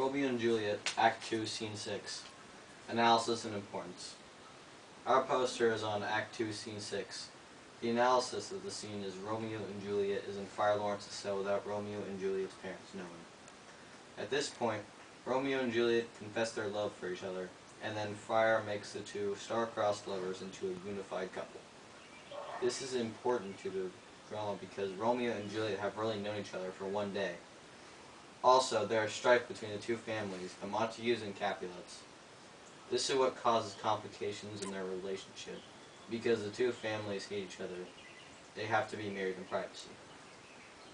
Romeo and Juliet, Act 2, Scene 6. Analysis and importance. Our poster is on Act 2, Scene 6. The analysis of the scene is Romeo and Juliet is in Friar Lawrence's cell without Romeo and Juliet's parents knowing. At this point, Romeo and Juliet confess their love for each other, and then Friar makes the two star-crossed lovers into a unified couple. This is important to the drama because Romeo and Juliet have really known each other for one day. Also, there is strife between the two families, the Montagues and Capulets. This is what causes complications in their relationship. Because the two families hate each other, they have to be married in privacy.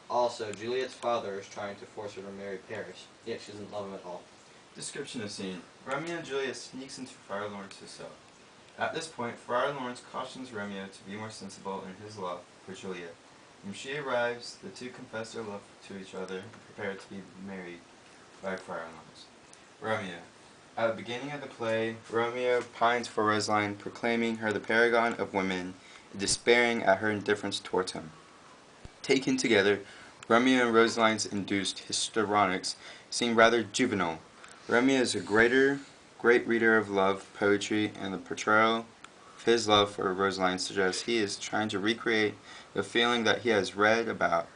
Also, Juliet's father is trying to force her to marry Paris, yet she doesn't love him at all. Description of scene. Romeo and Juliet sneaks into Friar Lawrence's cell. At this point, Friar Lawrence cautions Romeo to be more sensible in his love for Juliet. When she arrives, the two confess their love to each other and prepare to be married by Friar Lawrence. Romeo. At the beginning of the play, Romeo pines for Rosaline, proclaiming her the paragon of women, and despairing at her indifference towards him. Taken together, Romeo and Rosaline's induced histrionics seem rather juvenile. Romeo is a great reader of love poetry, and the portrayal of his love for Rosaline suggests he is trying to recreate the feeling that he has read about.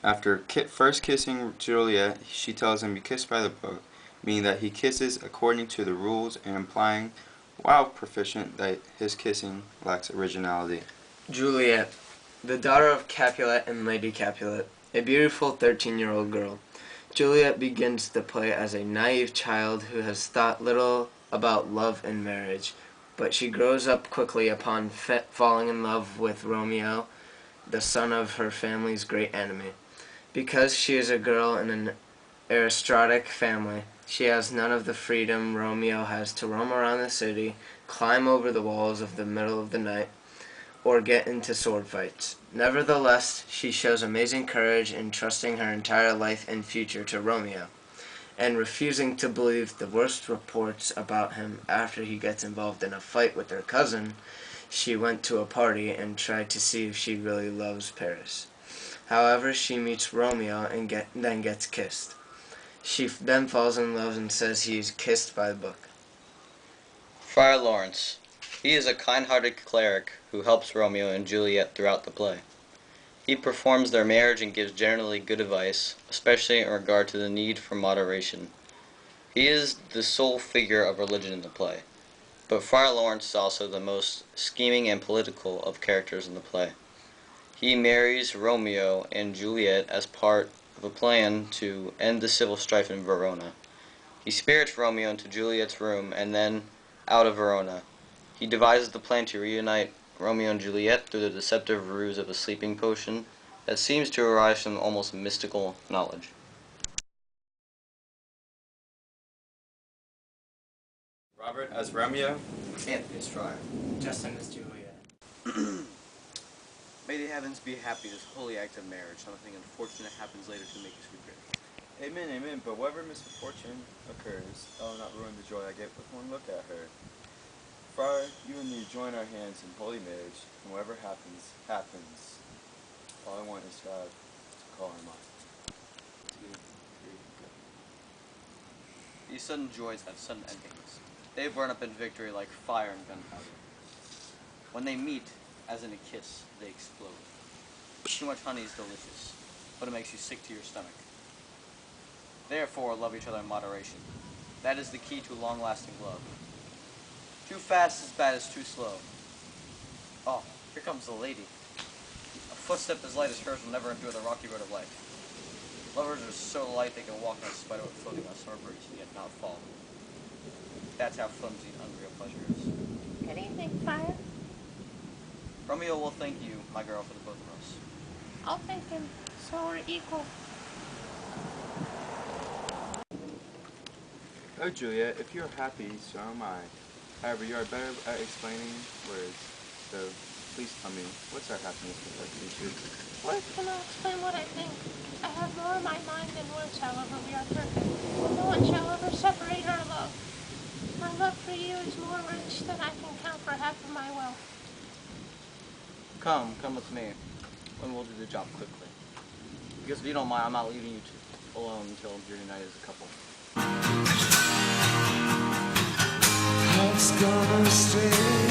After first kissing Juliet, she tells him he kissed by the book, meaning that he kisses according to the rules and implying, while proficient, that his kissing lacks originality. Juliet, the daughter of Capulet and Lady Capulet, a beautiful 13-year-old girl. Juliet begins the play as a naive child who has thought little about love and marriage, but she grows up quickly upon falling in love with Romeo, the son of her family's great enemy. Because she is a girl in an aristocratic family, she has none of the freedom Romeo has to roam around the city, climb over the walls of the middle of the night, or get into sword fights. Nevertheless, she shows amazing courage in trusting her entire life and future to Romeo, and refusing to believe the worst reports about him. After he gets involved in a fight with her cousin, she went to a party and tried to see if she really loves Paris. However, she meets Romeo and then gets kissed. She then falls in love and says he is kissed by the book. Friar Lawrence. He is a kind-hearted cleric who helps Romeo and Juliet throughout the play. He performs their marriage and gives generally good advice, especially in regard to the need for moderation. He is the sole figure of religion in the play, but Friar Lawrence is also the most scheming and political of characters in the play. He marries Romeo and Juliet as part of a plan to end the civil strife in Verona. He spirits Romeo into Juliet's room and then out of Verona. He devises the plan to reunite Romeo and Juliet through the deceptive ruse of a sleeping potion that seems to arise from almost mystical knowledge. Robert as Romeo. Anthony as Friar. Justin as Juliet. May the heavens be happy this holy act of marriage. Something unfortunate happens later to make us regret. Amen, amen, but whatever misfortune occurs, I will not ruin the joy I get with one look at her. Friar, you and me join our hands in holy marriage, and whatever happens, happens. All I want is God to call her mine. These sudden joys have sudden endings. They burn up in victory like fire and gunpowder. When they meet, as in a kiss, they explode. Too much honey is delicious, but it makes you sick to your stomach. Therefore, love each other in moderation. That is the key to long-lasting love. Too fast is bad as too slow. Oh, here comes the lady. A footstep as light as hers will never endure the rocky road of life. Lovers are so light they can walk in spite of it floating on summer breeze and yet not fall. That's how flimsy and unreal pleasure is. Good evening, Friar. Romeo will thank you, my girl, for the both of us. I'll thank him, so we're equal. Oh, Juliet, if you are happy, so am I. However, you are better at explaining words, so please tell me, what's our happiness compared to each other? Words cannot explain what I think. I have more in my mind than words, however, we are perfect. No one shall ever separate our love. My love for you is more rich than I can count for half of my wealth. Come with me, and we'll do the job quickly. Because if you don't mind, I'm not leaving you alone until you're united as a couple. Heart's gone astray.